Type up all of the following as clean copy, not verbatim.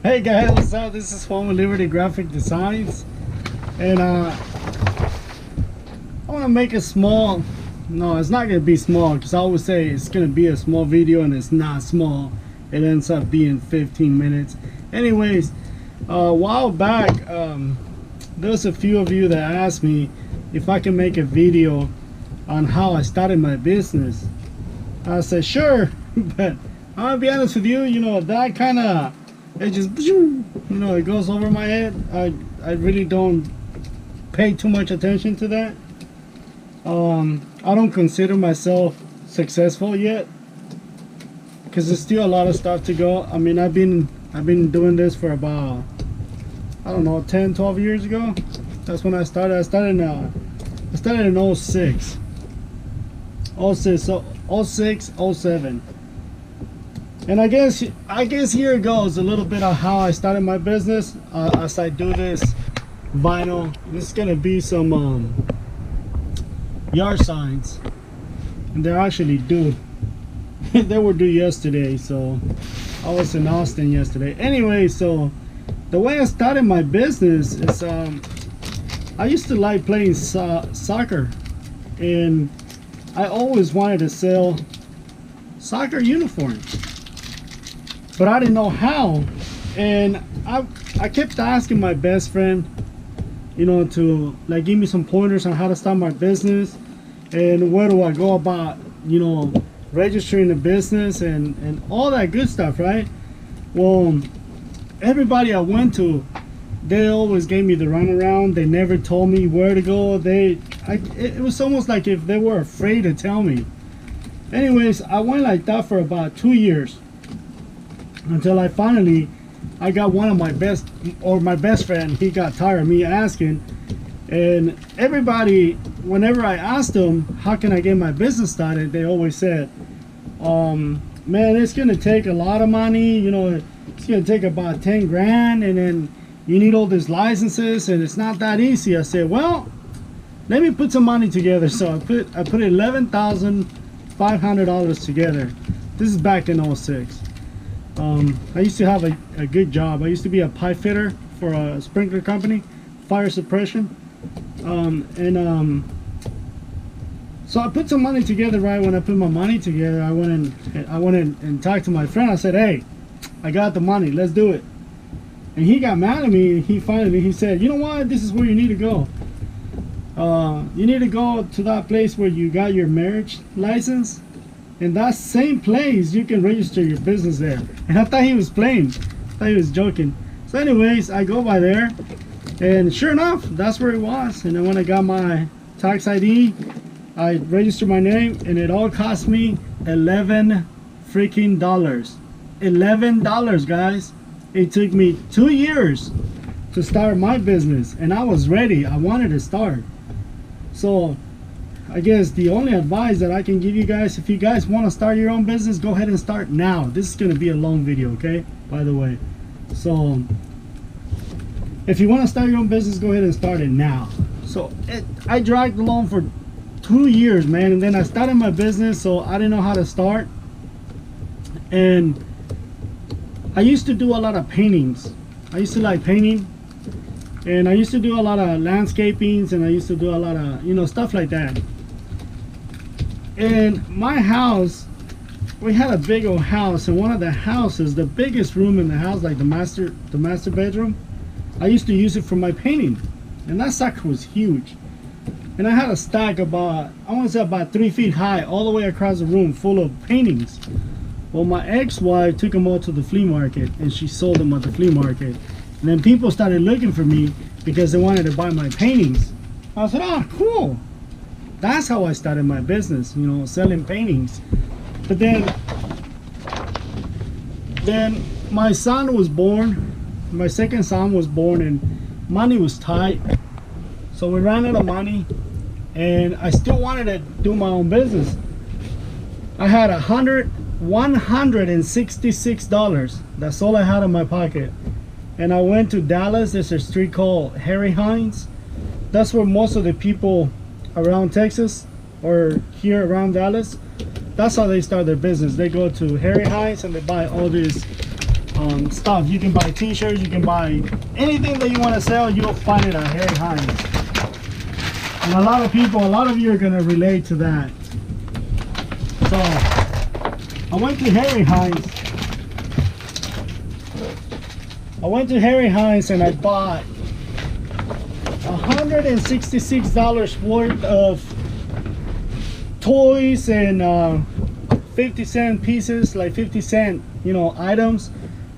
Hey guys, what's up? This is Juan with Liberty Graphic Designs, and I want to make a small. No, it's not gonna be small because I always say it's gonna be a small video, and it's not small. It ends up being 15 minutes. Anyways, a while back, there's a few of you that asked me if I can make a video on how I started my business. I said sure, but I'm gonna be honest with you. You know, that kind of, it just, you know, it goes over my head. I really don't pay too much attention to that. I don't consider myself successful yet because there's still a lot of stuff to go. I mean, I've been doing this for about, I don't know, 10-12 years ago. That's when I started. I started in 06. 06, so 06, 07. And I guess here it goes a little bit of how I started my business. As I do this vinyl, this is gonna be some yard signs, and they're actually due. They were due yesterday, so I was in Austin yesterday. Anyway, so the way I started my business is I used to like playing soccer, and I always wanted to sell soccer uniforms, but I didn't know how. And I kept asking my best friend, you know, to like give me some pointers on how to start my business and where do I go about, you know, registering the business and all that good stuff, right? Well, everybody I went to, they always gave me the runaround. They never told me where to go. It was almost like if they were afraid to tell me. Anyways, I went like that for about 2 years until I finally got one of my best friend. He got tired of me asking, and everybody, whenever I asked them how can I get my business started, they always said, man, it's gonna take a lot of money, you know, it's gonna take about 10 grand, and then you need all these licenses, and it's not that easy. I said, well, let me put some money together. So I put $11,500 together. This is back in 06. I used to have a good job. I used to be a pipe fitter for a sprinkler company, fire suppression. So I put some money together. Right when I put my money together, I went in and talked to my friend. I said, hey, I got the money, let's do it. And he got mad at me. He said, you know what, this is where you need to go. You need to go to that place where you got your marriage license. In that same place, you can register your business there. And I thought he was playing. I thought he was joking. So anyways, I go by there, and sure enough, that's where it was. And then when I got my tax ID, I registered my name, and it all cost me $11 freaking dollars. $11, guys. It took me 2 years to start my business, and I was ready. I wanted to start. So I guess the only advice that I can give you guys, if you guys want to start your own business, go ahead and start now. This is going to be a long video, okay, by the way. So if you want to start your own business, go ahead and start it now. So I dragged along for 2 years, man, and then I started my business, so I didn't know how to start. And I used to do a lot of paintings. I used to like painting, and I used to do a lot of landscapings, and I used to do a lot of, you know, stuff like that. And my house, we had a big old house, and one of the houses, the biggest room in the house, like the master bedroom, I used to use it for my painting, and that sucker was huge. And I had a stack about, I want to say about 3 feet high, all the way across the room, full of paintings. Well, my ex-wife took them all to the flea market, and she sold them at the flea market. And then people started looking for me because they wanted to buy my paintings. I said, oh, cool. That's how I started my business, you know, selling paintings. But then my son was born. My second son was born, and money was tight. So we ran out of money, and I still wanted to do my own business. I had $166. That's all I had in my pocket. And I went to Dallas. There's a street called Harry Hines. That's where most of the people around Texas or here around Dallas, that's how they start their business. They go to Harry Hines and they buy all these stuff. You can buy t-shirts, you can buy anything that you want to sell, you'll find it at Harry Hines. And a lot of people, a lot of you are going to relate to that. So I went to Harry Hines. And I bought $166 worth of toys and 50-cent pieces, like 50-cent, you know, items,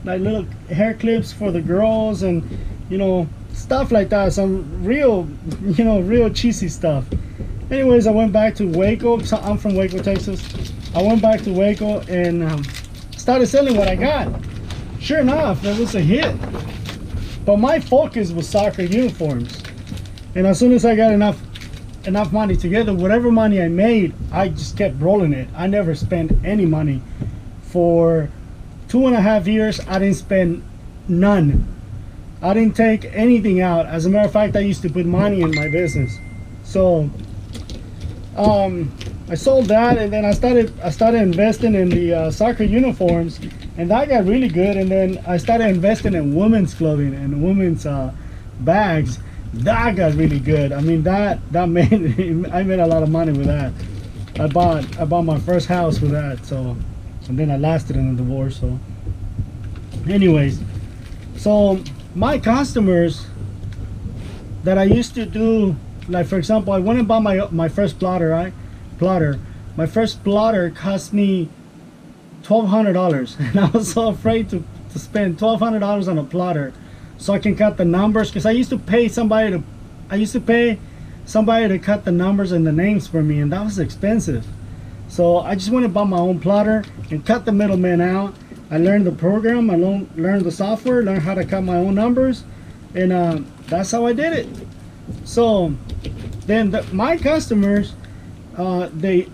like little hair clips for the girls, and you know, stuff like that. Some real, you know, real cheesy stuff. Anyways, I went back to Waco. So I'm from Waco, Texas. I went back to Waco and started selling what I got. Sure enough, it was a hit. But my focus was soccer uniforms. And as soon as I got enough money together, whatever money I made, I just kept rolling it. I never spent any money. For 2.5 years, I didn't spend none. I didn't take anything out. As a matter of fact, I used to put money in my business. So I sold that, and then I started investing in the soccer uniforms, and that got really good. And then I started investing in women's clothing and women's bags. That got really good. I mean, that made I made a lot of money with that. I bought my first house with that. So, and then I lasted in a divorce. So, anyways, so my customers that I used to do, like for example, I went and bought my first plotter, right? My first plotter cost me $1,200, and I was so afraid to spend $1,200 on a plotter so I can cut the numbers, because I used to pay somebody to cut the numbers and the names for me, and that was expensive. So I just went and bought my own plotter and cut the middleman out. I learned the program, I learned the software, learned how to cut my own numbers, and that's how I did it. So then my customers, the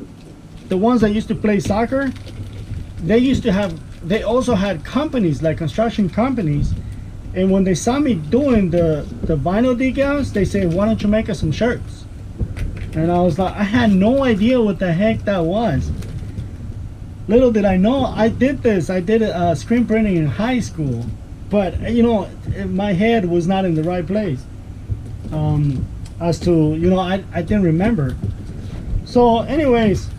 ones that used to play soccer, they also had companies, like construction companies, and when they saw me doing the vinyl decals, they said, why don't you make us some shirts? And I was like, I had no idea what the heck that was. Little did I know, I did screen printing in high school, but you know, my head was not in the right place. As to, you know, I didn't remember. So anyways,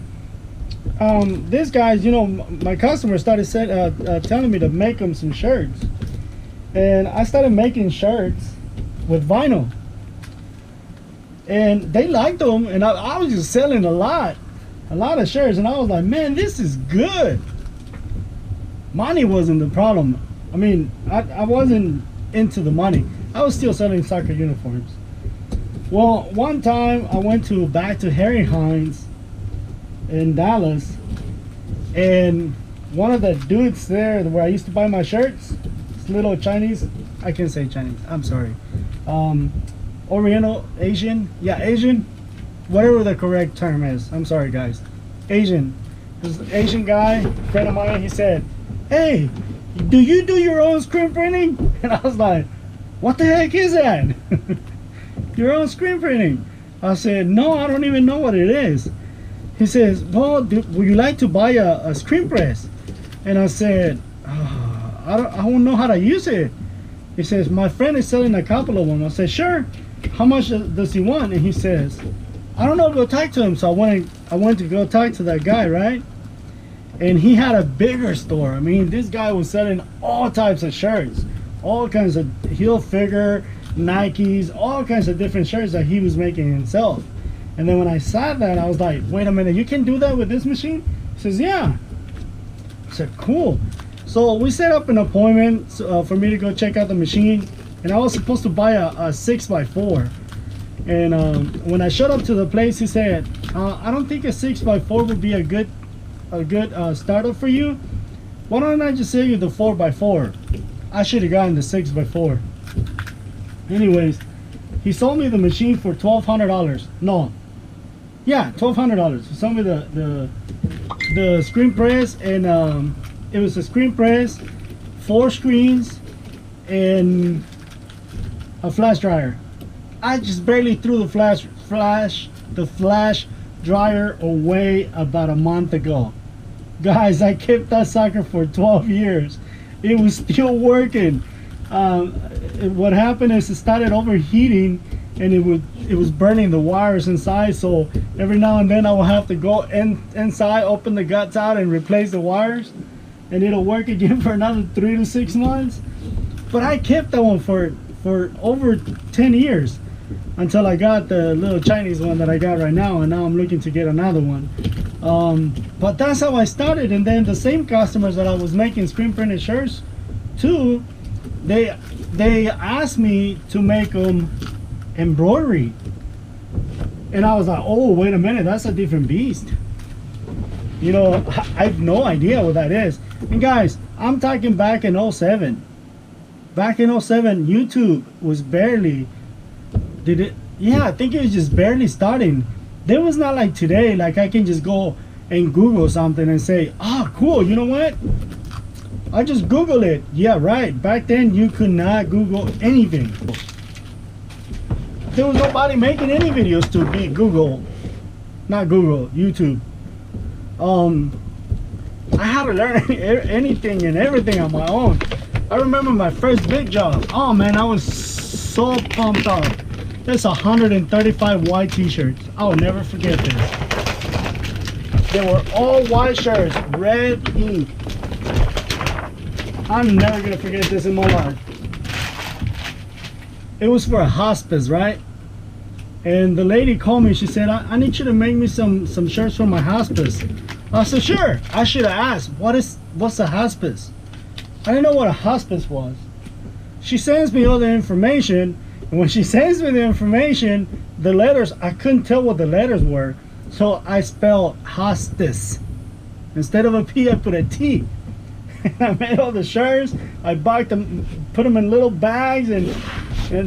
these guys, you know, my customers started telling me to make them some shirts, and I started making shirts with vinyl, and they liked them, and I was just selling a lot of shirts, and I was like, man, this is good. Money wasn't the problem. I mean, I wasn't into the money. I was still selling soccer uniforms. Well, one time I went back to Harry Hines in Dallas, and one of the dudes there where I used to buy my shirts, this little Chinese, I can't say Chinese, I'm sorry, Oriental, Asian, yeah, Asian, whatever the correct term is, I'm sorry guys, Asian. This Asian guy, friend of mine, he said, hey, do you do your own screen printing? And I was like, what the heck is that? Your own screen printing? I said, no, I don't even know what it is. He says, well, would you like to buy a screen press? And I said, I don't know how to use it. He says, my friend is selling a couple of them. I said, sure. How much does he want? And he says, I don't know, go talk to him. So I went to go talk to that guy, right? And he had a bigger store. I mean, this guy was selling all types of shirts, all kinds of heel figure, Nikes, all kinds of different shirts that he was making himself. And then when I saw that, I was like, wait a minute, you can do that with this machine? He says, yeah. I said, cool. So we set up an appointment for me to go check out the machine, and I was supposed to buy a 6x4. And when I showed up to the place, he said, I don't think a 6x4 would be a good startup for you. Why don't I just sell you the 4x4? I should have gotten the 6x4. Anyways, he sold me the machine for $1,200. No, yeah, $1,200. He sold me the screen press, and it was a screen press, 4 screens, and a flash dryer. I just barely threw the flash dryer away about a month ago. Guys, I kept that sucker for 12 years, it was still working. What happened is it started overheating, and it was burning the wires inside. So every now and then I will have to go inside, open the guts out, and replace the wires, and it'll work again for another 3 to 6 months. But I kept that one for over 10 years until I got the little Chinese one that I got right now, and now I'm looking to get another one. But that's how I started. And then the same customers that I was making screen printed shirts to, they asked me to make them embroidery, and I was like, oh, wait a minute, that's a different beast. You know, I have no idea what that is. And guys, I'm talking back in 07. Back in 07, YouTube was barely, yeah, I think it was just barely starting. There was not like today, like I can just go and Google something and say, oh, cool, you know what? I just Google it. Yeah, right. Back then, you could not Google anything. There was nobody making any videos to be Google. Not Google, YouTube. I had to learn anything and everything on my own. I remember my first big job. Oh man, I was so pumped up. There's 135 white t-shirts. I'll never forget this. They were all white shirts, red ink. I'm never gonna forget this in my life. It was for a hospice, right? And the lady called me. She said, I need you to make me some shirts for my hospice. I said, sure. I should have asked, what's a hospice? I didn't know what a hospice was. She sends me all the information, and when she sends me the information, the letters, I couldn't tell what the letters were, so I spelled hospice. Instead of a P, I put a T. And I made all the shirts. I bought them, put them in little bags, and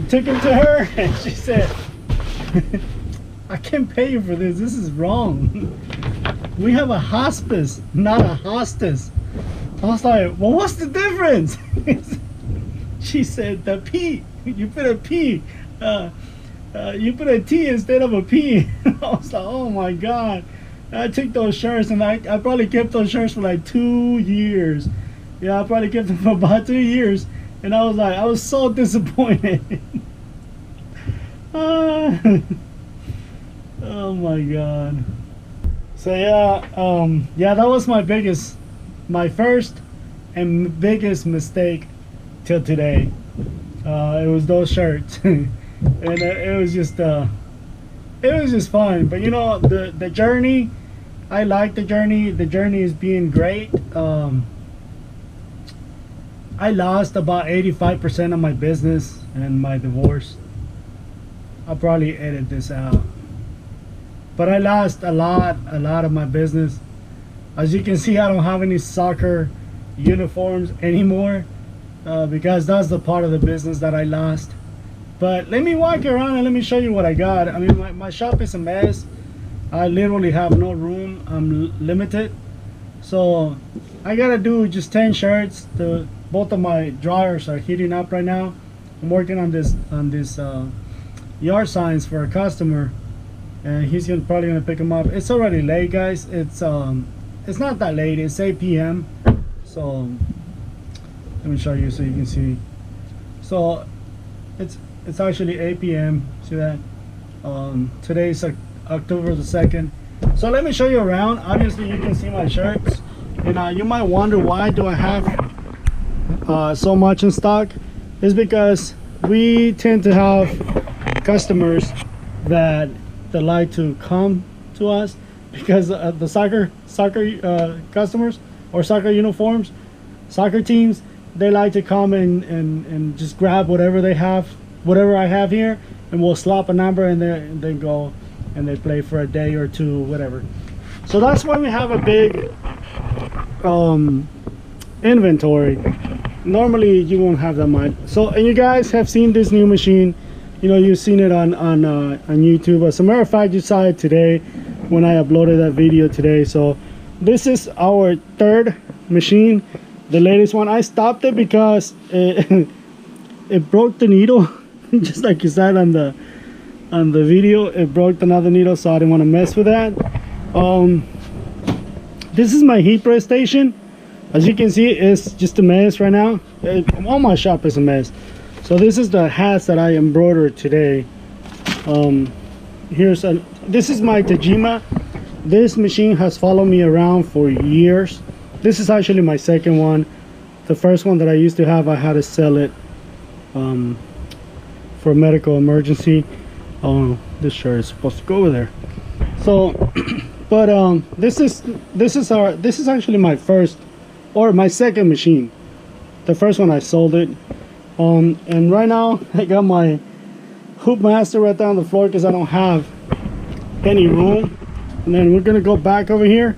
took them to her, and she said, I can't pay you for this. This is wrong. We have a hospice, not a hostess. I was like, well, what's the difference? She said, the P, you put a P, you put a T instead of a P. I was like, oh my God. I took those shirts, and I probably kept those shirts for like 2 years. Yeah, I probably kept them for about 2 years. And I was like, I was so disappointed. Oh my God. So yeah, that was my first and biggest mistake till today. It was those shirts. And it was just fun. But you know, the journey, I like the journey. The journey is being great. I lost about 85% of my business and my divorce. I'll probably edit this out. But I lost a lot of my business. As you can see, I don't have any soccer uniforms anymore, because that's the part of the business that I lost. But let me walk around and let me show you what I got. I mean, my shop is a mess. I literally have no room. I'm limited. So I gotta do just 10 shirts. Both of my dryers are heating up right now. I'm working on this yard signs for a customer, and he's probably gonna pick them up. It's already late, guys. It's not that late. It's 8 p.m. So let me show you so you can see. So it's actually 8 p.m. See that? Today's October the 2nd. So let me show you around. Obviously you can see my shirts, and you might wonder, why do I have so much in stock? It's because we tend to have customers that like to come to us, because the soccer customers, or soccer uniforms, soccer teams, they like to come and just grab whatever they have, whatever I have here, and we'll slap a number, and they go and they play for a day or two, whatever. So that's why we have a big inventory. Normally you won't have that much. So, and you guys have seen this new machine. You know, you've seen it on YouTube. As a matter of fact, you saw it today when I uploaded that video today. So this is our third machine, the latest one. I stopped it because it broke the needle. Just like you said on the video, it broke another needle, so I didn't want to mess with that. This is my heat press station. As you can see, it's just a mess right now. All my shop is a mess. So this is the hats that I embroidered today. This is my Tajima. This machine has followed me around for years. This is actually my second one. The first one that I used to have, I had to sell it for a medical emergency. This shirt is supposed to go over there. So but this is actually my first or my second machine. The first one I sold it. And right now I got my hoop master right down the floor because I don't have any room. And then we're gonna go back over here,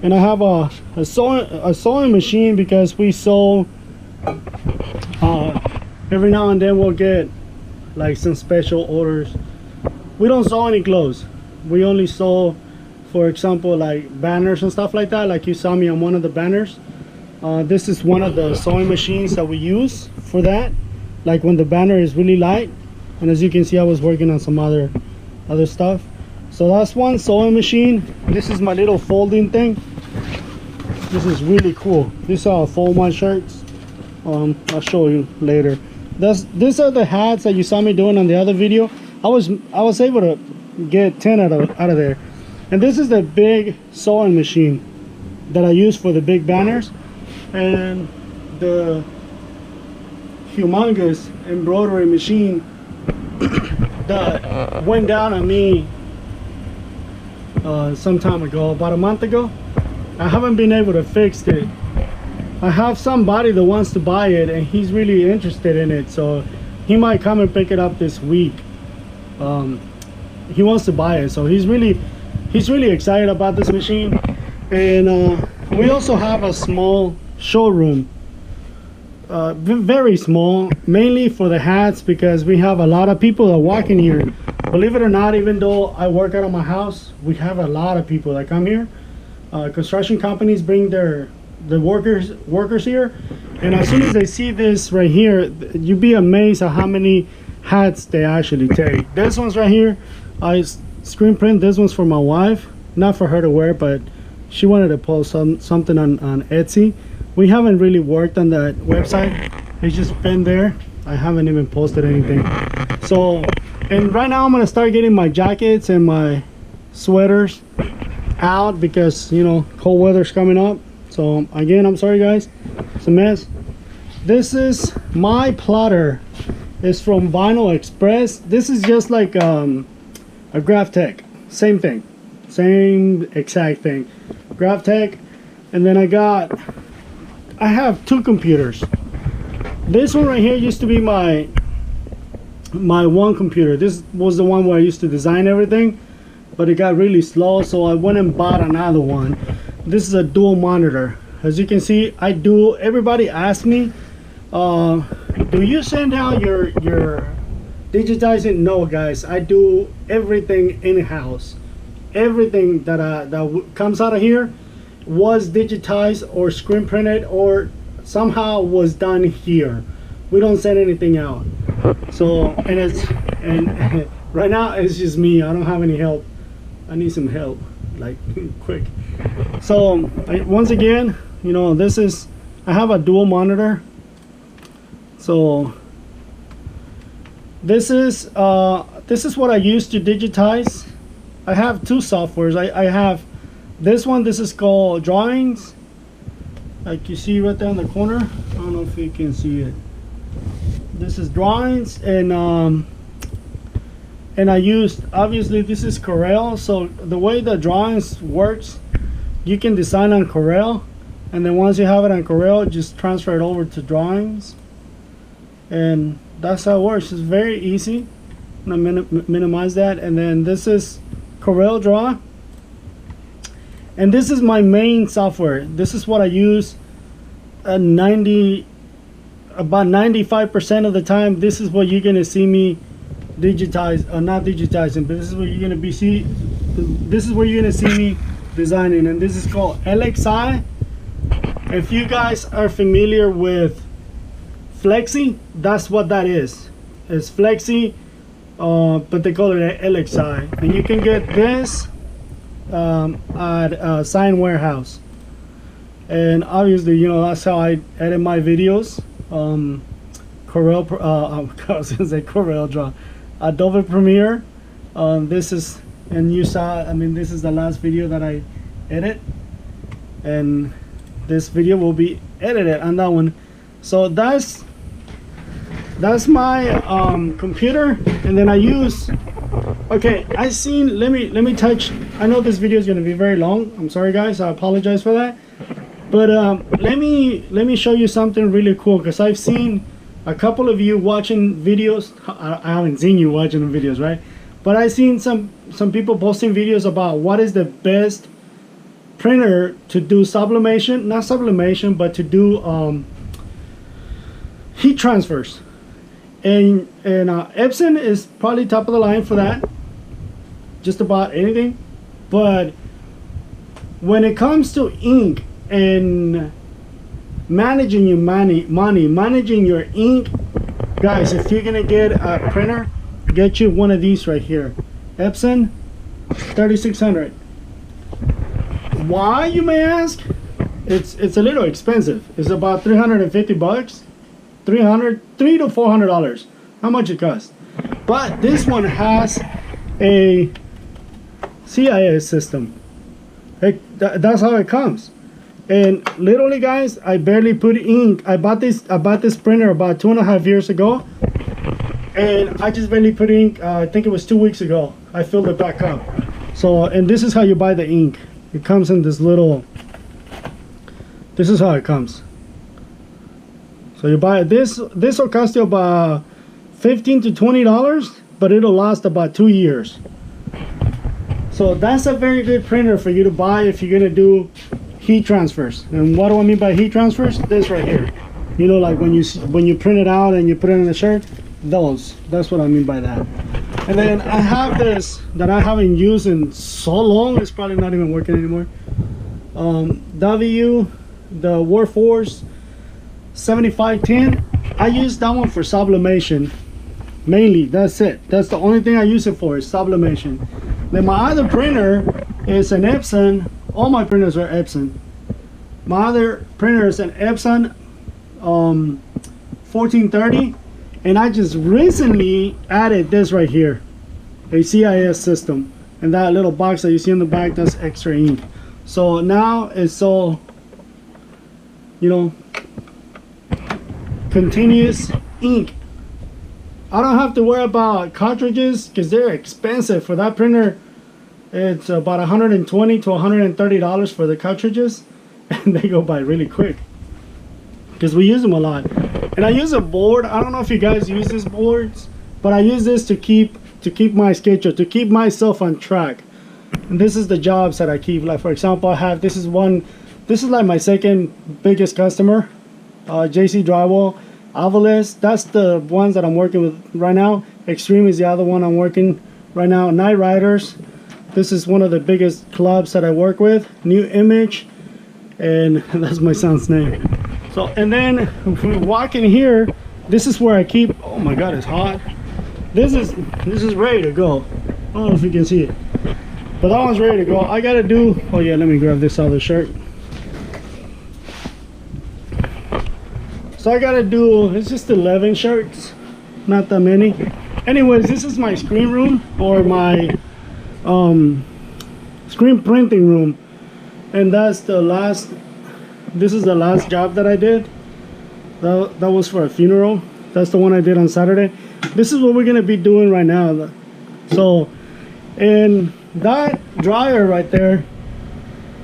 and I have a sewing machine because we sew. Every now and then we'll get like some special orders. We don't sew any clothes. We only sew, for example, like banners and stuff like that. Like you saw me on one of the banners. This is one of the sewing machines that we use for that. Like when the banner is really light. And as you can see, I was working on some other stuff. So that's one sewing machine. This is my little folding thing. This is really cool. This is how I fold my shirts. I'll show you later. These are the hats that you saw me doing on the other video. I was able to get 10 out of there. And this is the big sewing machine that I use for the big banners. And the humongous embroidery machine that went down on me some time ago, about a month ago. I haven't been able to fix it. I have somebody that wants to buy it, and he's really interested in it, so he might come and pick it up this week. He wants to buy it, so he's really excited about this machine. And we also have a small showroom, very small, mainly for the hats, because we have a lot of people that walk in here. Believe it or not, even though I work out of my house, we have a lot of people that come here. Construction companies bring the workers here, and as soon as they see this right here, you'd be amazed at how many hats they actually take. This one's right here, I screen print. This one's for my wife, not for her to wear, but she wanted to post something on Etsy. We haven't really worked on that website. It's just been there. I haven't even posted anything. So, and right now I'm gonna start getting my jackets and my sweaters out because, you know, cold weather's coming up. So again, I'm sorry guys, it's a mess. This is my plotter. It's from Vinyl Express. This is just like a Graph Tech. Same thing, same exact thing. Graph Tech. And then I have two computers. This one right here used to be my one computer. This was the one where I used to design everything, but it got really slow, so I went and bought another one. This is a dual monitor. As you can see, everybody asks me, do you send out your digitizing? No guys, I do everything in-house. Everything that comes out of here was digitized or screen printed or somehow was done here. We don't send anything out. So and right now it's just me. I don't have any help. I need some help, like quick. So once again, you know, I have a dual monitor. So this is what I use to digitize. I have two softwares. I have this one. This is called Drawings, like you see right there in the corner. I don't know if you can see it. This is Drawings, and I used, obviously this is Corel. So the way the Drawings works, you can design on Corel, and then once you have it on Corel, just transfer it over to Drawings, and that's how it works. It's very easy. I'm gonna minimize that. And then this is Corel Draw, and this is my main software. This is what I use about 95% of the time. This is what you're gonna see me digitize, not digitizing, but this is what you're gonna this is where you're gonna see me designing. And this is called LXI. If you guys are familiar with Flexi, that's what that is. It's Flexi, but they call it LXI. And you can get this at Sign Warehouse. and obviously, you know, that's how I edit my videos. Corel, I was gonna say Corel Draw, Adobe Premiere. This is, and you saw, I mean, this is the last video that I edit, and this video will be edited on that one. So that's my computer. And then I use, okay, I seen, let me touch, I know this video is going to be very long, I'm sorry guys, I apologize for that, but let me show you something really cool, because I've seen a couple of you watching videos. I haven't seen you watching the videos, right? But I've seen some people posting videos about what is the best printer to do sublimation, not sublimation, but to do heat transfers. And Epson is probably top of the line for that, just about anything. But when it comes to ink and managing your money, managing your ink, guys, if you're gonna get a printer, get you one of these right here, Epson 3600. Why, you may ask? It's a little expensive. It's about 350 bucks, $300 to $400, how much it costs. But this one has a CIS system. That's how it comes. And literally, guys, I barely put ink. I bought this printer about 2.5 years ago, and I just barely put ink. I think it was 2 weeks ago. I filled it back up. So, and this is how you buy the ink. It comes in this little, this is how it comes. So you buy this will cost you about $15 to $20, but it'll last about 2 years. So that's a very good printer for you to buy if you're gonna do heat transfers. And what do I mean by heat transfers? This right here. You know, like when you print it out and you put it in the shirt, that's what I mean by that. And then I have this that I haven't used in so long, it's probably not even working anymore. W, the Warforce 7510. I use that one for sublimation mainly. That's it. That's the only thing I use it for, is sublimation. Then my other printer is an Epson. All my printers are Epson. My other printer is an Epson 1430, and I just recently added this right here, a CIS system, and that little box that you see in the back, that's extra ink. So now it's all, you know, continuous ink. I don't have to worry about cartridges because they're expensive. For that printer, it's about $120 to $130 for the cartridges, and they go by really quick because we use them a lot. And I use a board. I don't know if you guys use these boards, but I use this to keep my schedule, to keep myself on track. And this is the jobs that I keep. Like for example, I have, this is like my second biggest customer, JC Drywall, Avalis. That's the ones that I'm working with right now. Extreme is the other one I'm working right now. Night Riders, this is one of the biggest clubs that I work with. New Image, and that's my son's name. So, and then if we walk in here, this is where I keep, oh my god, it's hot. This is ready to go. I don't know if you can see it, but that one's ready to go. I gotta do, oh yeah, let me grab this other shirt. So I gotta do, it's just 11 shirts, not that many. Anyways, this is my screen room, or my screen printing room, and that's the last, this is the last job that I did. That was for a funeral. That's the one I did on Saturday. This is what we're gonna be doing right now. So, and that dryer right there,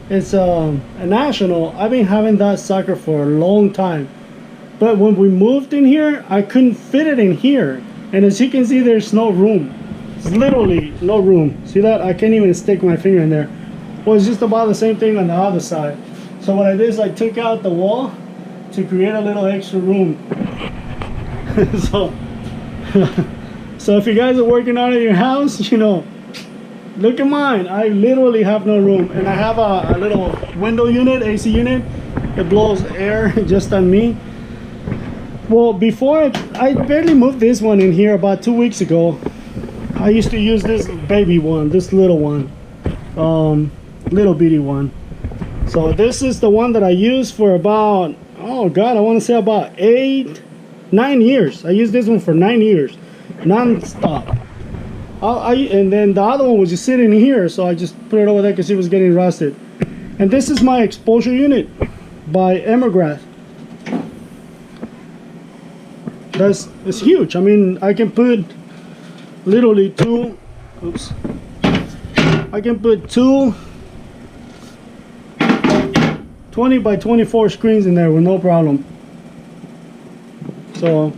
it's a National. I've been having that sucker for a long time. But when we moved in here, I couldn't fit it in here. And as you can see, there's no room. It's literally no room. See that? I can't even stick my finger in there. Well, it's just about the same thing on the other side. So what I did is I took out the wall to create a little extra room. So if you guys are working out of your house, you know, look at mine. I literally have no room. And I have a little window unit, AC unit. It blows air just on me. Well, before I barely moved this one in here about 2 weeks ago. I used to use this baby one, this little one, little bitty one. So this is the one that I used for about, oh god, I want to say about 9 years. I used this one for 9 years non-stop. And then the other one was just sitting here, so I just put it over there because it was getting rusted. And this is my exposure unit by Emigraph. It's huge. I mean, I can put literally two, oops, I can put two 20 by 24 screens in there with no problem. So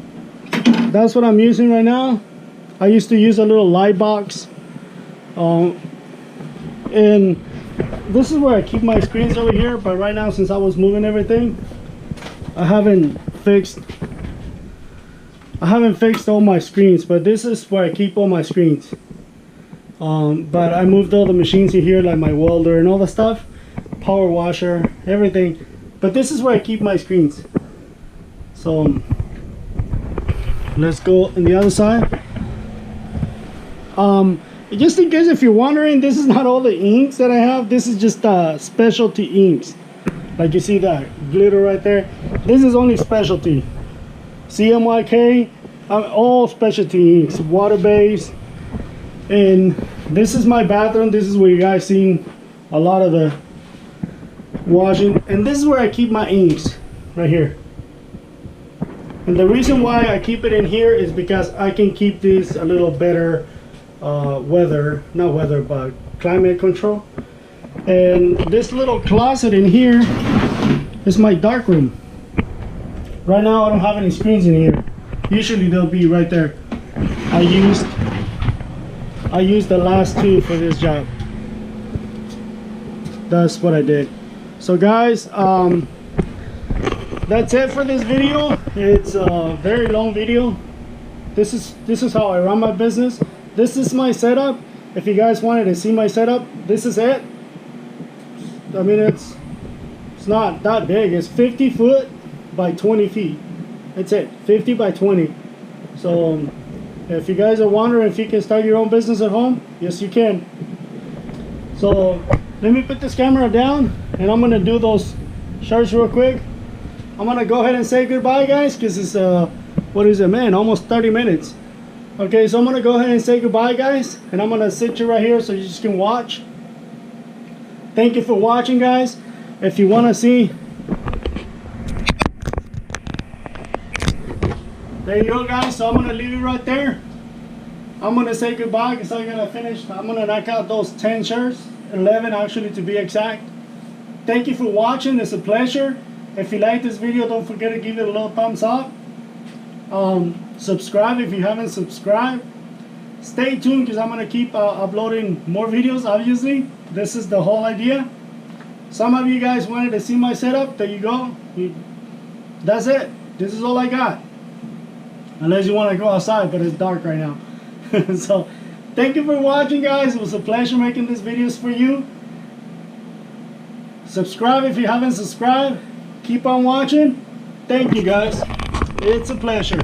that's what I'm using right now. I used to use a little light box, and this is where I keep my screens over here. But right now, since I was moving everything, I haven't fixed all my screens, but this is where I keep all my screens. But I moved all the machines in here, like my welder and all the stuff, power washer, everything. But this is where I keep my screens. So let's go on the other side. Just in case if you're wondering, this is not all the inks that I have. This is just specialty inks. Like you see that glitter right there. This is only specialty. CMYK, all specialty inks, water based. And this is my bathroom. This is where you guys seen a lot of the washing. And this is where I keep my inks, right here. And the reason why I keep it in here is because I can keep this a little better but climate control. And this little closet in here is my dark room. Right now I don't have any screens in here. Usually they'll be right there. I used the last two for this job. That's what I did. So guys, that's it for this video. It's a very long video. This is how I run my business. This is my setup. If you guys wanted to see my setup, this is it. I mean, it's not that big. It's 50 foot by 20 feet. That's it, 50 by 20. So if you guys are wondering if you can start your own business at home, yes you can. So let me put this camera down and I'm gonna do those shirts real quick. I'm gonna go ahead and say goodbye, guys, because it's what is it, man, almost 30 minutes. Okay, so I'm gonna go ahead and say goodbye, guys, and I'm gonna sit you right here so you just can watch. Thank you for watching, guys. If you want to see, there you go, guys. So I'm gonna leave it right there. I'm gonna say goodbye because I gotta finish. I'm gonna knock out those 10 shirts, 11 actually to be exact. Thank you for watching. It's a pleasure. If you like this video, don't forget to give it a little thumbs up. Subscribe if you haven't subscribed. Stay tuned because I'm going to keep uploading more videos. Obviously, this is the whole idea. Some of you guys wanted to see my setup. There you go. That's it. This is all I got. Unless you want to go outside, but it's dark right now. So thank you for watching, guys. It was a pleasure making these videos for you. Subscribe if you haven't subscribed. Keep on watching. Thank you, guys. It's a pleasure.